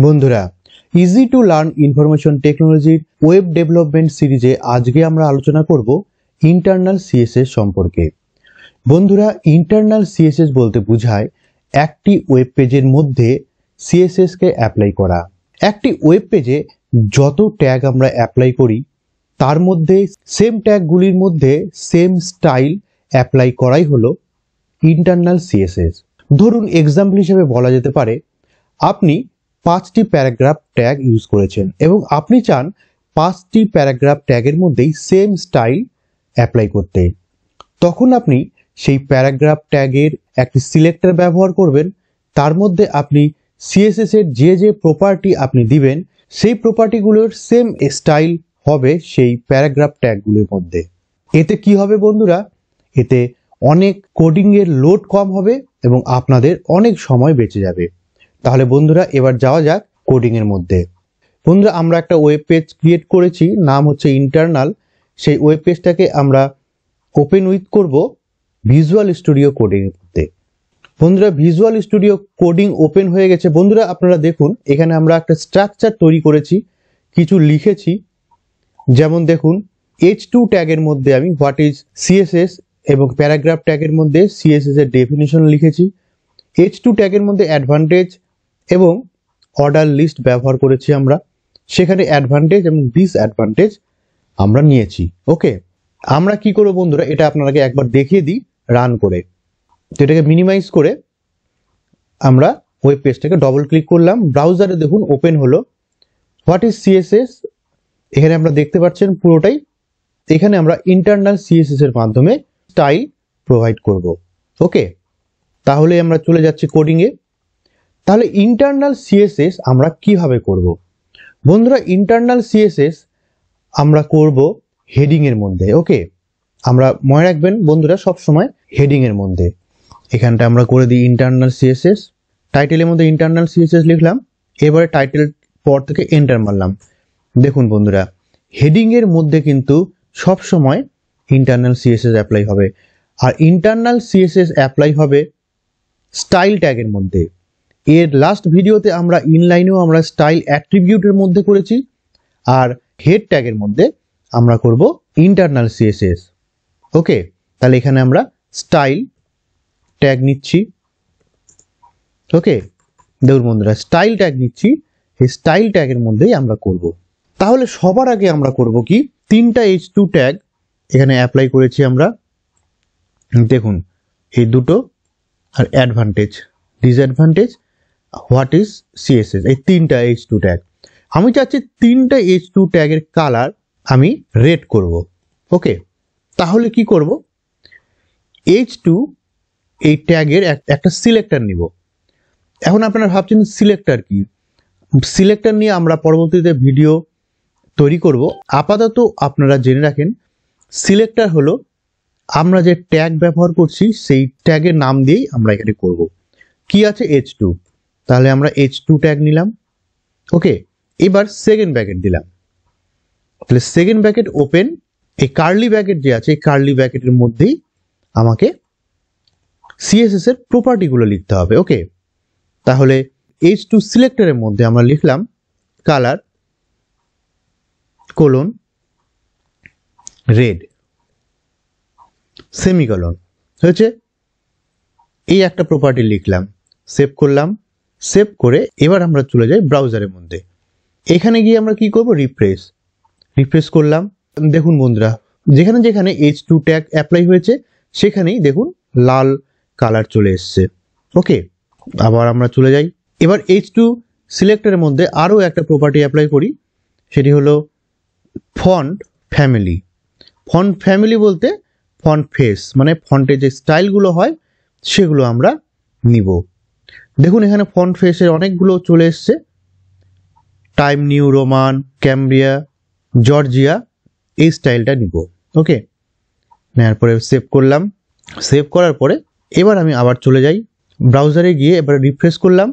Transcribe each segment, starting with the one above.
বন্ধুরা, easy to learn information টেকনোলজির web development সিরিজে আজকে আমরা আলোচনা করব ইন্টারনাল সিএসএস সম্পর্কে। বন্ধুরা, ইন্টারনাল সিএসএস বলতে বোঝায় একটি ওয়েব পেজের মধ্যে সিএসএস কে অ্যাপ্লাই করা। একটি ওয়েব পেজে যত ট্যাগ আমরা অ্যাপ্লাই করি তার মধ্যে সেম ট্যাগগুলির মধ্যে সেম স্টাইল অ্যাপ্লাই করাই হলো ইন্টারনাল সিএসএস। ধরুন এক্সাম্পল হিসেবে বলা যেতে পারে, আপনি 5টি প্যারাগ্রাফ ট্যাগ ইউজ করেছেন এবং আপনি চান 5টি প্যারাগ্রাফ ট্যাগের মধ্যেই সেম স্টাইল অ্যাপ্লাই করতে। তখন আপনি সেই প্যারাগ্রাফ ট্যাগের একটি সিলেক্টর ব্যবহার করবেন। তার মধ্যে আপনি সিএসএস এর যে প্রপার্টি আপনি দিবেন সেই প্রপার্টিগুলোর সেম স্টাইল হবে সেই প্যারাগ্রাফ ট্যাগগুলোর মধ্যে। এতে কি হবে বন্ধুরা? এতে অনেক কোডিং এর লোড কম হবে এবং আপনাদের অনেক সময় বেঁচে যাবে। তাহলে বন্ধুরা, এবার যাওয়া যাক কোডিং এর মধ্যে। বন্ধুরা, আমরা একটা ওয়েব পেজ ক্রিয়েট করেছি, নাম হচ্ছে ইন্টারনাল। সেই ওয়েব পেজটাকে আমরা ওপেন করব ভিজুয়াল স্টুডিও কোডিং এর মধ্যে। বন্ধুরা, ভিজুয়াল স্টুডিও কোডিং ওপেন হয়ে গেছে। বন্ধুরা, আপনারা দেখুন এখানে আমরা একটা স্ট্রাকচার তৈরি করেছি, কিছু লিখেছি। যেমন দেখুন, H2 ট্যাগের মধ্যে আমি হোয়াট ইজ সিএসএস এবং প্যারাগ্রাফ ট্যাগের মধ্যে সিএসএস এর ডেফিনিশন লিখেছি। H2 ট্যাগের মধ্যে অ্যাডভান্টেজ এবং অর্ডার লিস্ট ব্যবহার করেছি আমরা, সেখানে অ্যাডভান্টেজ এবং ডিসঅ্যাডভান্টেজ আমরা নিয়েছি। ওকে, আমরা কি করব বন্ধুরা, এটা আপনাদেরকে একবার দেখিয়ে দিই রান করে। তো এটাকে মিনিমাইজ করে আমরা ওয়েব পেজটাকে ডবল ক্লিক করলাম, ব্রাউজারে দেখুন ওপেন হলো। হোয়াট ইজ সিএসএস এখানে আমরা দেখতে পাচ্ছেন পুরোটাই। এখানে আমরা ইন্টারনাল সিএসএস এর মাধ্যমে স্টাইল প্রোভাইড করব। ওকে, তাহলে আমরা চলে যাচ্ছি কোডিং এ। তাহলে ইন্টারনাল সিএসএস আমরা কিভাবে করব? বন্ধুরা, ইন্টারনাল সিএসএস আমরা করব হেডিং এর মধ্যে। ওকে, আমরা মনে রাখবেন বন্ধুরা সব সময় হেডিং এর মধ্যে। এখানটা আমরা করে দিই ইন্টারনাল সিএসএস। টাইটেলের মধ্যে ইন্টারনাল সিএসএস লিখলাম, এবারে টাইটেল পর থেকে এন্টার মারলাম। দেখুন বন্ধুরা, হেডিং এর মধ্যে কিন্তু সব সময় ইন্টারনাল সিএসএস অ্যাপ্লাই হবে। আর ইন্টারনাল সিএসএস অ্যাপ্লাই হবে স্টাইল ট্যাগের মধ্যে। এর লাস্ট ভিডিওতে আমরা ইনলাইনেও আমরা স্টাইল অ্যাট্রিবিউটের মধ্যে করেছি, আর হেড ট্যাগের মধ্যে আমরা করব ইন্টারনাল সিএসএস। ওকে, তাহলে এখানে আমরা স্টাইল ট্যাগ নিচ্ছি। ওকে, দেখুন বন্ধুরা, স্টাইল ট্যাগ নিচ্ছি, এই স্টাইল ট্যাগের মধ্যেই আমরা করব। তাহলে সবার আগে আমরা করব কি, 3টা H2 ট্যাগ এখানে অ্যাপ্লাই করেছি আমরা। দেখুন এই দুটো, আর advantage, disadvantage, what is CSS, এই 3টা H2 ট্যাগ। আমি চাচ্ছি 3টা H2 ট্যাগের কালার আমি রেড করব। ওকে, তাহলে কি করব, H2 এই ট্যাগের একটা সিলেক্টর নিব। এখন আপনারা ভাবছেন সিলেক্টর কি? সিলেক্টর নিয়ে আমরা পরবর্তীতে ভিডিও তৈরি করব। আপাতত আপনারা জেনে রাখেন, সিলেক্টর হলো আমরা যে ট্যাগ ব্যবহার করছি সেই ট্যাগের নাম দিয়েই আমরা এখানে করব। কি আছে? H2, তাহলে আমরা H2 ট্যাগ নিলাম। ওকে, এবার সেকেন্ড ব্র্যাকেট দিলাম। তাহলে সেকেন্ড ব্র্যাকেট ওপেন, এই কার্লি ব্র্যাকেট যে আছে এই কার্লি ব্র্যাকেটের মধ্যেই আমাকে সিএসএস এর প্রপার্টিগুলো লিখতে হবে। ওকে, তাহলে H2 সিলেক্টরের মধ্যে আমরা লিখলাম কালার কোলন রেড সেমিকোলন, হয়েছে। এই একটা প্রপার্টি লিখলাম, সেভ করলাম। সেভ করে এবার আমরা চলে যাই ব্রাউজারের মধ্যে। এখানে গিয়ে আমরা কি করব, রিফ্রেশ করলাম। দেখুন বন্ধুরা, যেখানে যেখানে H2 ট্যাগ অ্যাপ্লাই হয়েছে সেখানেই দেখুন লাল কালার চলে এসছে। ওকে, আবার আমরা চলে যাই। এবার H2 সিলেক্টরের মধ্যে আরো একটা প্রপার্টি অ্যাপ্লাই করি, সেটি হলো ফন্ট ফ্যামিলি। ফন্ট ফ্যামিলি বলতে ফন্ট ফেস, মানে ফন্টের যে স্টাইলগুলো হয় সেগুলো আমরা নিব। দেখুন এখানে ফন্ট ফেসের অনেকগুলো চলে এসছে, time new Roman, Cambria, Georgia, এই স্টাইলটা নিব। ওকে, নেওয়ার পরে সেভ করলাম। সেভ করার পরে এবার আমি আবার চলে যাই ব্রাউজারে গিয়ে, এবার রিফ্রেশ করলাম।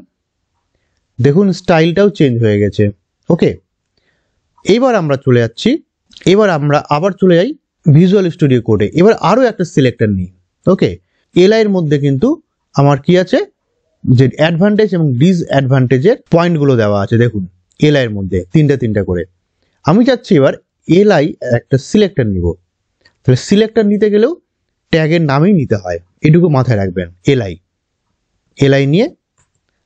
দেখুন স্টাইলটাও চেঞ্জ হয়ে গেছে। ওকে, এবার আমরা চলে যাচ্ছি, এবার আমরা আবার চলে যাই ভিজুয়াল স্টুডিও কোডে। এবার আরো একটা সিলেক্টর নিই। ওকে, এলআই এর মধ্যে কিন্তু আমার কি আছে, যে অ্যাডভান্টেজ এবং ডিসঅ্যাডভান্টেজের পয়েন্টগুলো দেওয়া আছে। দেখুন এলআই এর মধ্যে তিনটা করে। আমি চাচ্ছি এবার এলআই একটা সিলেক্টর নিব। তাহলে সিলেক্টর নিতে গেলেও ট্যাগের নামেই নিতে হয়, এটুকু মাথায় রাখবেন। এলআই নিয়ে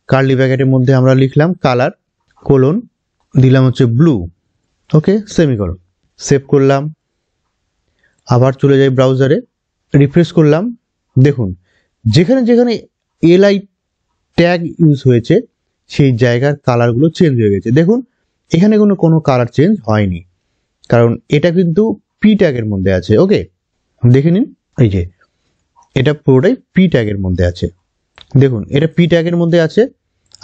কার্লি ব্র্যাকেটের মধ্যে আমরা লিখলাম কালার কোলন দিলাম হচ্ছে ব্লু, ওকে, সেমিকোলন, সেভ করলাম। আবার চলে যাই ব্রাউজারে, রিফ্রেশ করলাম। দেখুন যেখানে যেখানে এলআই ট্যাগ ইউজ হয়েছে সেই জায়গার কালারগুলো চেঞ্জ হয়ে গেছে। দেখুন এখানে কোনো কালার চেঞ্জ হয়নি, কারণ এটা কিন্তু পি ট্যাগের মধ্যে আছে। ওকে, দেখে নিন, এই যে এটা পুরোটাই পি ট্যাগের মধ্যে আছে। দেখুন এটা পি ট্যাগের মধ্যে আছে,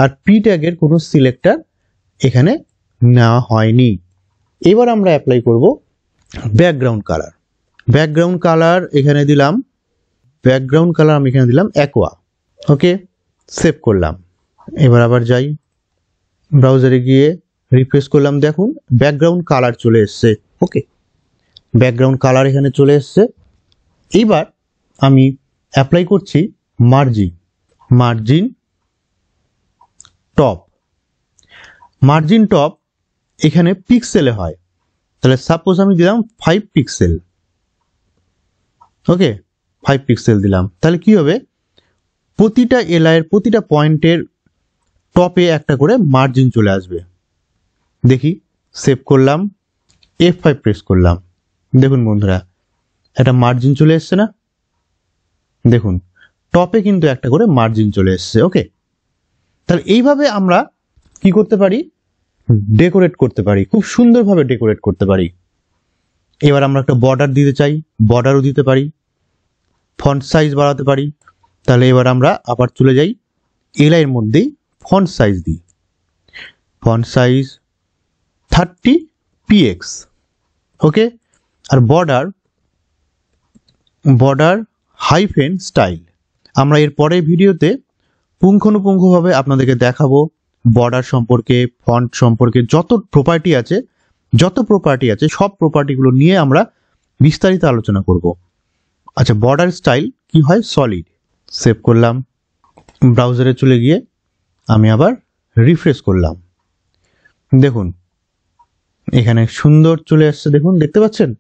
আর পি ট্যাগের কোনো সিলেক্টর এখানে নেওয়া হয়নি। এবার আমরা অ্যাপ্লাই করব ব্যাকগ্রাউন্ড কালার। ব্যাকগ্রাউন্ড কালার এখানে দিলাম, আমি এখানে দিলাম অ্যাকোয়া। ওকে, সেভ করলাম। এবার আবার যাই ব্রাউজারে গিয়ে রিফ্রেশ করলাম। দেখুন ব্যাকগ্রাউন্ড কালার চলে এসছে। ওকে, ব্যাকগ্রাউন্ড কালার এখানে চলে এসছে। এইবার আমি অ্যাপ্লাই করছি মার্জিন টপ। এখানে পিক্সেলে হয়, তাহলে সাপোজ আমি দিলাম 5 পিক্সেল। ওকে, 5 পিক্সেল দিলাম। তাহলে কি হবে, প্রতিটা এলআই এর প্রতিটা পয়েন্টের টপে একটা করে মার্জিন চলে আসবে। দেখি, সেভ করলাম, F5 প্রেস করলাম। দেখুন বন্ধুরা একটা মার্জিন চলে এসছে না? দেখুন টপে কিন্তু একটা করে মার্জিন চলে এসছে। ওকে, তাহলে এইভাবে আমরা কি করতে পারি, ডেকোরেট করতে পারি, খুব সুন্দরভাবে ডেকোরেট করতে পারি। এবার আমরা একটা বর্ডার দিতে চাই, বর্ডারও দিতে পারি, ফন্ট সাইজ বাড়াতে পারি। তাহলে এবার আমরা আবার চলে যাই এলআই এর মধ্যেই ফন্ট সাইজ দিই, ফন্ট সাইজ 30 px। ওকে, আর বর্ডার হাইফেন স্টাইল। আমরা এর পরের ভিডিওতে পুঙ্খানুপুঙ্খভাবে আপনাদেরকে দেখাবো বর্ডার সম্পর্কে, ফন্ট সম্পর্কে, যত প্রপার্টি আছে সব প্রপার্টিগুলো নিয়ে আমরা বিস্তারিত আলোচনা করব। আচ্ছা, বর্ডার স্টাইল কি হয়, সলিড। সেভ করলাম, ব্রাউজারে চলে গিয়ে আমি আবার রিফ্রেশ করলাম। দেখুন এখানে সুন্দর চলে আসছে। দেখুন, দেখতে পাচ্ছেন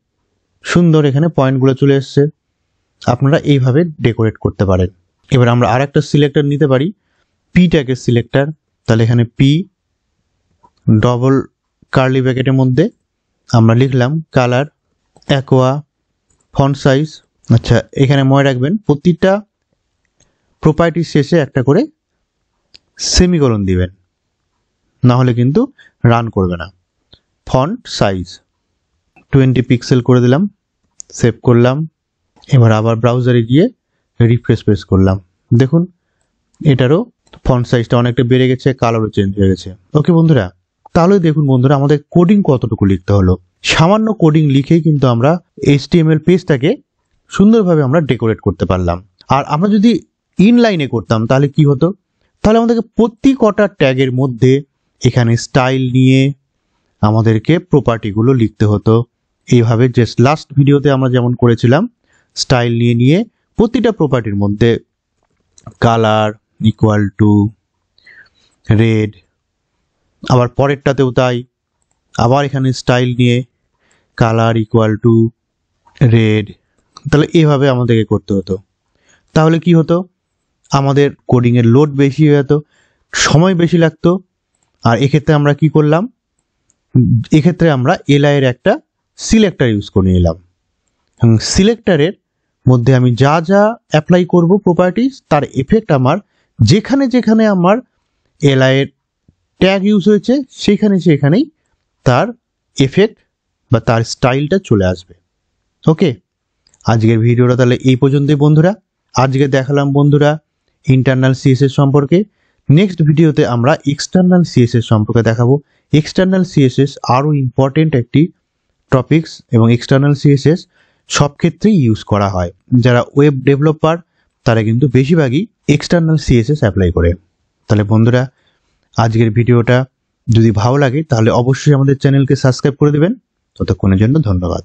সুন্দর এখানে পয়েন্টগুলো চলে এসছে। আপনারা এইভাবে ডেকোরেট করতে পারেন। এবার আমরা আর একটা সিলেক্টর নিতে পারি, পি ট্যাগের সিলেক্টর। তাহলে এখানে পি ডবল কার্লি ব্র্যাকেটের মধ্যে আমরা লিখলাম কালার অ্যাকোয়া ফন্ট সাইজ। আচ্ছা, এখানে মনে রাখবেন প্রতিটা প্রপার্টির শেষে একটা করে সেমিকোলন দিবেন, না হলে কিন্তু রান করবে না। ফন্ট সাইজ 20 পিক্সেল করে দিলাম, সেভ করলাম। এবার আবার ব্রাউজারে গিয়ে রিফ্রেশ প্রেস করলাম। দেখুন এটারও ফন্ট সাইজটা অনেকটা বেড়ে গেছে, কালারও চেঞ্জ হয়ে গেছে। ওকে বন্ধুরা, তাহলে দেখুন বন্ধুরা আমাদের কোডিং কতটুকু লিখতে হলো। সামান্য কোডিং লিখেই কিন্তু আমরা HTML পেজটাকে সুন্দরভাবে আমরা ডেকোরেট করতে পারলাম। আর আমরা যদি ইনলাইনে করতাম তাহলে কি হতো, তাহলে আমাদেরকে প্রতি কটা ট্যাগের মধ্যে এখানে স্টাইল নিয়ে আমাদেরকে প্রপার্টিগুলো লিখতে হতো। এইভাবে জাস্ট লাস্ট ভিডিওতে আমরা যেমন করেছিলাম, স্টাইল নিয়ে প্রতিটা প্রপার্টির মধ্যে কালার ইকুয়াল টু রেড, আবার পরেরটাতেও তাই, আবার এখানে স্টাইল নিয়ে কালার ইকুয়াল টু রেড। তাহলে এইভাবে আমাদেরকে করতে হতো। তাহলে কি হতো, আমাদের কোডিংয়ের লোড বেশি হয়ে যেত, সময় বেশি লাগতো। আর এক্ষেত্রে আমরা কি করলাম, এক্ষেত্রে আমরা এলআই এর একটা সিলেক্টর ইউজ করে নিলাম। সিলেক্টরের মধ্যে আমি যা যা অ্যাপ্লাই করব প্রপার্টিজ, তার এফেক্ট আমার যেখানে যেখানে আমার এলআই এর ট্যাগ ইউজ হয়েছে সেখানেই তার এফেক্ট বা তার স্টাইলটা চলে আসবে। ওকে, আজকের ভিডিওটা তাহলে এই পর্যন্তই বন্ধুরা। আজকে দেখালাম বন্ধুরা ইন্টারনাল সিএসএস সম্পর্কে। নেক্সট ভিডিওতে আমরা এক্সটার্নাল সিএসএস সম্পর্কে দেখাবো। এক্সটার্নাল সিএসএস আরও ইম্পর্টেন্ট একটি টপিকস, এবং এক্সটার্নাল সিএসএস সব ক্ষেত্রেই ইউজ করা হয়। যারা ওয়েব ডেভেলপার তারা কিন্তু বেশিরভাগই এক্সটার্নাল সিএসএস অ্যাপ্লাই করে। তাহলে বন্ধুরা আজকের ভিডিওটা যদি ভালো লাগে তাহলে অবশ্যই আমাদের চ্যানেলকে সাবস্ক্রাইব করে দেবেন। ততক্ষণের জন্য ধন্যবাদ।